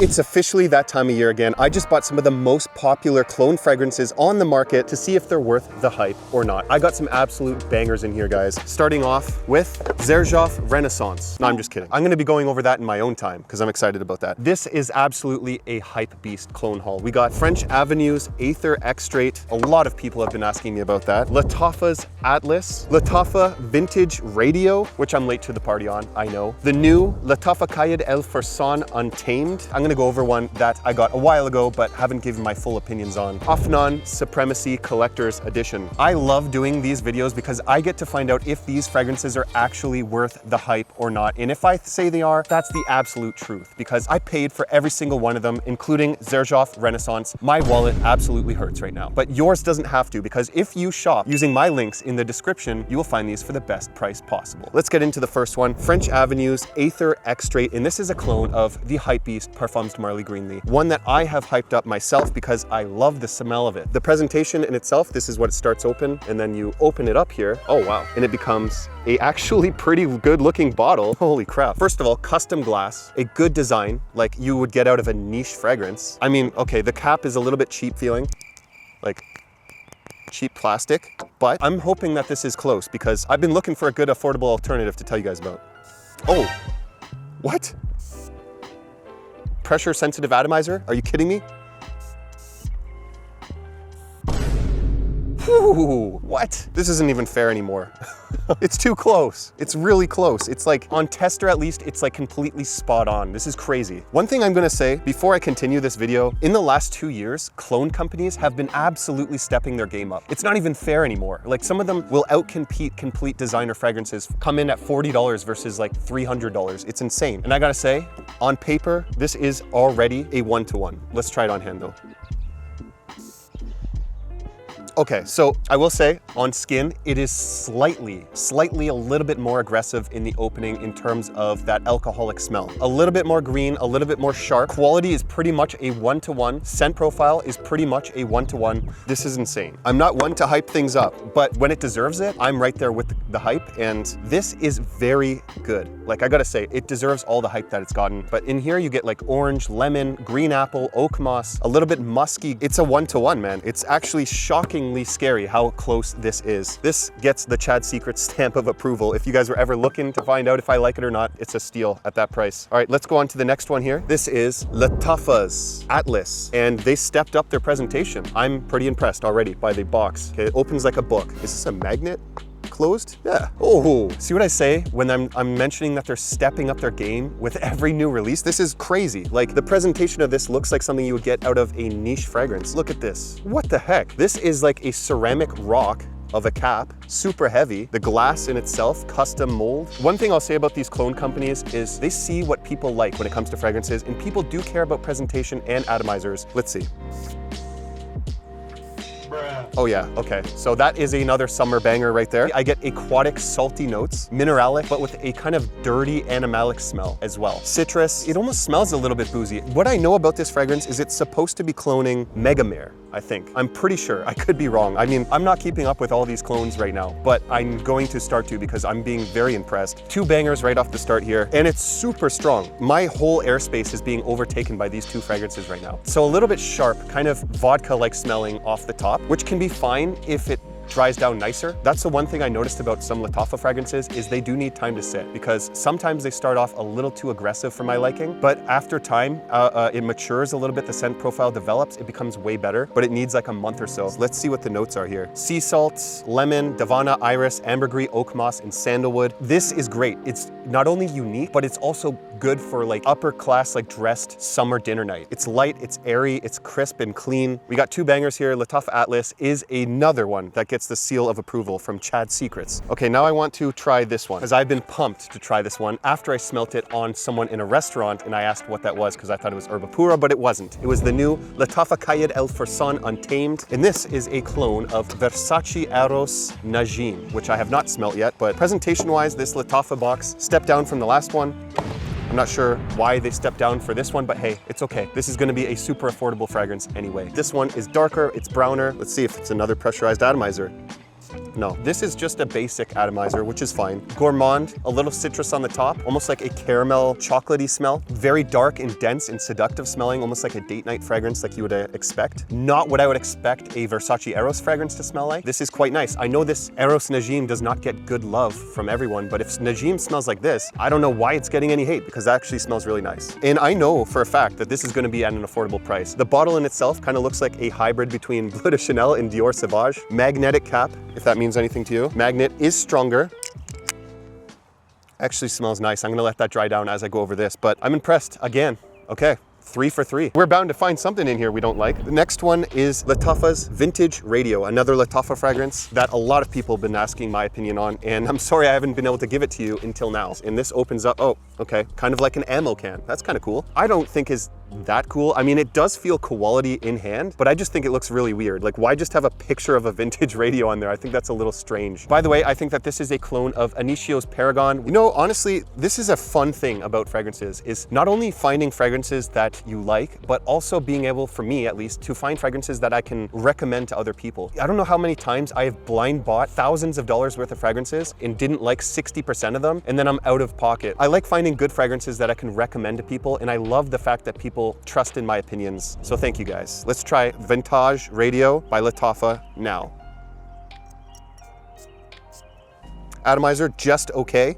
It's officially that time of year again. I just bought some of the most popular clone fragrances on the market to see if they're worth the hype or not. I got some absolute bangers in here, guys. Starting off with Xerjoff Renaissance. No, I'm just kidding. I'm gonna be going over that in my own time because I'm excited about that. This is absolutely a hype beast clone haul. We got French Avenue's Aether Extrate. A lot of people have been asking me about that. Latafa's Atlas. Latafa Vintage Radio, which I'm late to the party on, I know. The new Latafa Qaed El Fursan Untamed. I'm gonna go over one that I got a while ago, but haven't given my full opinions on. Afnan Supremacy Collector's Edition. I love doing these videos because I get to find out if these fragrances are actually worth the hype or not. And if I say they are, that's the absolute truth because I paid for every single one of them, including Xerjoff Renaissance. My wallet absolutely hurts right now, but yours doesn't have to because if you shop using my links in the description, you will find these for the best price possible. Let's get into the first one. French Avenue's Aether Extrate, and this is a clone of the hype beast Parfums de Marly Greenly, one that I have hyped up myself because I love the smell of it. The presentation in itself, this is what it starts open, and then you open it up here. Oh wow, and it becomes a actually pretty good looking bottle. Holy crap. First of all, custom glass, a good design like you would get out of a niche fragrance. I mean, okay, the cap is a little bit cheap feeling, like cheap plastic, but I'm hoping that this is close because I've been looking for a good affordable alternative to tell you guys about. Oh, what? Pressure sensitive atomizer? Are you kidding me? Whew, what? This isn't even fair anymore. It's too close. It's really close. It's like, on tester at least, it's like completely spot on. This is crazy. One thing I'm gonna say before I continue this video, in the last 2 years, clone companies have been absolutely stepping their game up. It's not even fair anymore. Like some of them will outcompete complete designer fragrances, come in at $40 versus like $300. It's insane. And I gotta say, on paper, this is already a one-to-one. Let's try it on hand though. Okay, so I will say on skin, it is slightly a little bit more aggressive in the opening in terms of that alcoholic smell. A little bit more green, a little bit more sharp. Quality is pretty much a one-to-one. Scent profile is pretty much a one-to-one. This is insane. I'm not one to hype things up, but when it deserves it, I'm right there with the hype, and this is very good. Like I gotta say, it deserves all the hype that it's gotten. But in here you get like orange, lemon, green apple, oak moss, a little bit musky. It's a one-to-one, man. It's actually shocking scary how close this is. This gets the Qaed Secret stamp of approval. If you guys were ever looking to find out if I like it or not, it's a steal at that price. All right, let's go on to the next one here. This is Latafa's Atlas, and they stepped up their presentation. I'm pretty impressed already by the box. Okay, it opens like a book. Is this a magnet? Closed? Yeah. Oh, see what I say when I'm mentioning that they're stepping up their game with every new release? This is crazy. Like the presentation of this looks like something you would get out of a niche fragrance. Look at this. What the heck? This is like a ceramic rock of a cap, super heavy. The glass in itself, custom mold. One thing I'll say about these clone companies is they see what people like when it comes to fragrances, and people do care about presentation and atomizers. Let's see. Oh yeah, okay. So that is another summer banger right there. I get aquatic, salty notes, mineralic, but with a kind of dirty animalic smell as well. Citrus, it almost smells a little bit boozy. What I know about this fragrance is it's supposed to be cloning Megamare, I think. I'm pretty sure, I could be wrong. I mean, I'm not keeping up with all these clones right now, but I'm going to start to because I'm being very impressed. 2 bangers right off the start here, and it's super strong. My whole airspace is being overtaken by these 2 fragrances right now. So a little bit sharp, kind of vodka-like smelling off the top, which can be fine if it dries down nicer. That's the one thing I noticed about some Latafa fragrances is they do need time to sit because sometimes they start off a little too aggressive for my liking, but after time, it matures a little bit, the scent profile develops, it becomes way better, but it needs like a month or so. Let's see what the notes are here. Sea salt, lemon, Davana, iris, ambergris, oak moss, and sandalwood. This is great. It's not only unique, but it's also good for like upper class, like dressed summer dinner night. It's light, it's airy, it's crisp and clean. We got 2 bangers here. Latafa Atlas is another one that gets the seal of approval from Qaed Secrets. Okay, now I want to try this one because I've been pumped to try this one after I smelt it on someone in a restaurant and I asked what that was because I thought it was Herba Pura, but it wasn't. It was the new Latafa Qaed El Fursan Untamed, and this is a clone of Versace Eros Najim, which I have not smelt yet, but presentation-wise, this Latafa box stepped down from the last one. I'm not sure why they stepped down for this one, but hey, it's okay. This is gonna be a super affordable fragrance anyway. This one is darker, it's browner. Let's see if it's another pressurized atomizer. No. This is just a basic atomizer, which is fine. Gourmand, a little citrus on the top, almost like a caramel chocolatey smell. Very dark and dense and seductive smelling, almost like a date night fragrance like you would expect. Not what I would expect a Versace Eros fragrance to smell like. This is quite nice. I know this Eros Najim does not get good love from everyone, but if Najim smells like this, I don't know why it's getting any hate, because it actually smells really nice. And I know for a fact that this is going to be at an affordable price. The bottle in itself kind of looks like a hybrid between Bleu de Chanel and Dior Sauvage. Magnetic cap, if that means anything to you. Magnet is stronger. Actually smells nice. I'm gonna let that dry down as I go over this, but I'm impressed again. Okay. 3 for 3. We're bound to find something in here we don't like. The next one is Lattafa's Vintage Radio, another Latafa fragrance that a lot of people have been asking my opinion on, and I'm sorry I haven't been able to give it to you until now. And this opens up, oh, okay, kind of like an ammo can. That's kind of cool. I don't think is that cool. I mean, it does feel quality in hand, but I just think it looks really weird. Like, why just have a picture of a vintage radio on there? I think that's a little strange. By the way, I think that this is a clone of Initio's Paragon. You know, honestly, this is a fun thing about fragrances, is not only finding fragrances that you like, but also being able, for me at least, to find fragrances that I can recommend to other people. I don't know how many times I have blind bought thousands of dollars worth of fragrances and didn't like 60% of them, and then I'm out of pocket. I like finding good fragrances that I can recommend to people, and I love the fact that people trust in my opinions. So thank you guys. Let's try Vintage Radio by Latafa now. Atomizer, just okay.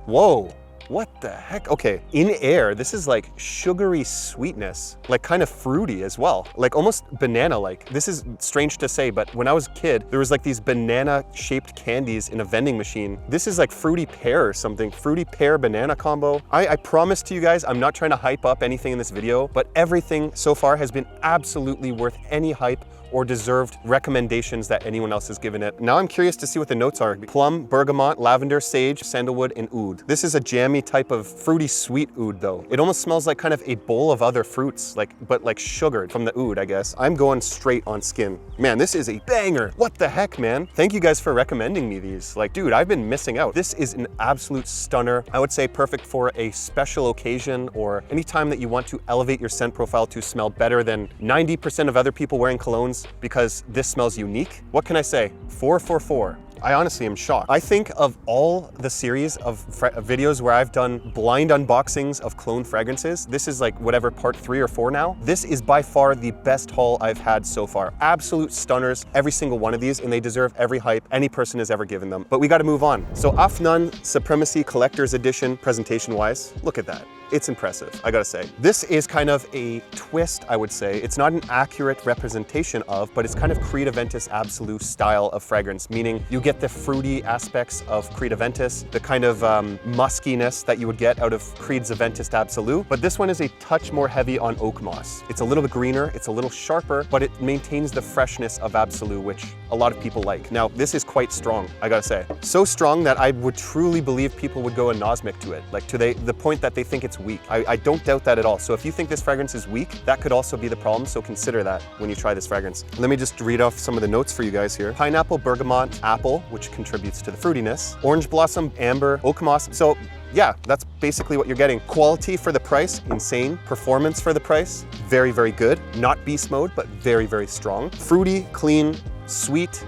Whoa. What the heck? Okay, in air, this is like sugary sweetness, like kind of fruity as well, like almost banana-like. This is strange to say, but when I was a kid, there was like these banana-shaped candies in a vending machine. This is like fruity pear or something, fruity pear banana combo. I promise to you guys, I'm not trying to hype up anything in this video, but everything so far has been absolutely worth any hype or deserved recommendations that anyone else has given it. Now I'm curious to see what the notes are. Plum, bergamot, lavender, sage, sandalwood, and oud. This is a jammy type of fruity sweet oud though. It almost smells like kind of a bowl of other fruits, but like sugared from the oud, I guess. I'm going straight on skin. Man, this is a banger. What the heck, man? Thank you guys for recommending me these. Like, dude, I've been missing out. This is an absolute stunner. I would say perfect for a special occasion or anytime that you want to elevate your scent profile to smell better than 90% of other people wearing colognes, because this smells unique. What can I say? 4 for 4. I honestly am shocked. I think of all the series of videos where I've done blind unboxings of clone fragrances, this is like whatever, part 3 or 4 now. This is by far the best haul I've had so far. Absolute stunners, every single one of these, and they deserve every hype any person has ever given them. But we gotta move on. So Afnan Supremacy Collector's Edition, presentation-wise, look at that. It's impressive, I gotta say. This is kind of a twist, I would say. It's not an accurate representation of, but it's kind of Creed Aventus Absolute style of fragrance, meaning you get the fruity aspects of Creed Aventus, the kind of muskiness that you would get out of Creed's Aventus Absolute, but this one is a touch more heavy on oak moss. It's a little bit greener, it's a little sharper, but it maintains the freshness of Absolute, which a lot of people like. Now, this is quite strong, I gotta say. So strong that I would truly believe people would go anosmic to it, like to the point that they think it's weak. I don't doubt that at all. So if you think this fragrance is weak, that could also be the problem, so consider that when you try this fragrance. Let me just read off some of the notes for you guys here. Pineapple, bergamot, apple, which contributes to the fruitiness, orange blossom, amber, oak moss. So yeah, that's basically what you're getting. Quality for the price, insane. Performance for the price, very, very good. Not beast mode, but very, very strong. Fruity, clean, sweet,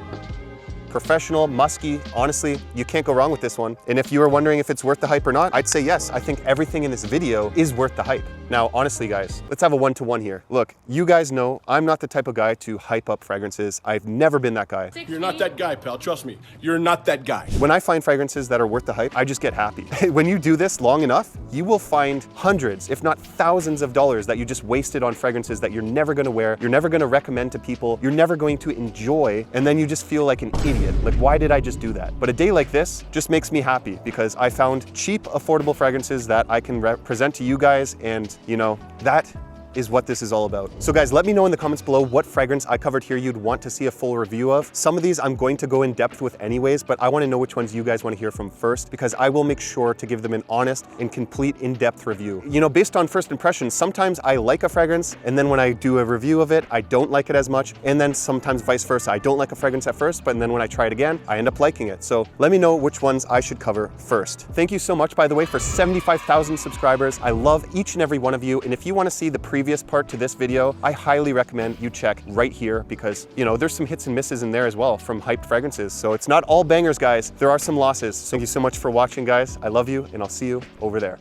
professional, musky. Honestly, you can't go wrong with this one. And if you were wondering if it's worth the hype or not, I'd say yes. I think everything in this video is worth the hype. Now, honestly, guys, let's have a one-to-one here. Look, you guys know I'm not the type of guy to hype up fragrances. I've never been that guy. You're not that guy, pal. Trust me. You're not that guy. When I find fragrances that are worth the hype, I just get happy. When you do this long enough, you will find hundreds, if not thousands of dollars that you just wasted on fragrances that you're never gonna wear, you're never gonna recommend to people, you're never going to enjoy, and then you just feel like an idiot. Like, why did I just do that? But a day like this just makes me happy because I found cheap, affordable fragrances that I can present to you guys, and you know, that is what this is all about. So guys, let me know in the comments below what fragrance I covered here you'd want to see a full review of. Some of these I'm going to go in depth with anyways, but I want to know which ones you guys want to hear from first, because I will make sure to give them an honest and complete in-depth review. You know, based on first impressions, sometimes I like a fragrance, and then when I do a review of it, I don't like it as much, and then sometimes vice versa. I don't like a fragrance at first, but then when I try it again, I end up liking it. So let me know which ones I should cover first. Thank you so much, by the way, for 75,000 subscribers. I love each and every one of you, and if you want to see the previous part to this video, I highly recommend you check right here because, you know, there's some hits and misses in there as well from hyped fragrances. So it's not all bangers, guys. There are some losses. Thank you so much for watching, guys. I love you, and I'll see you over there.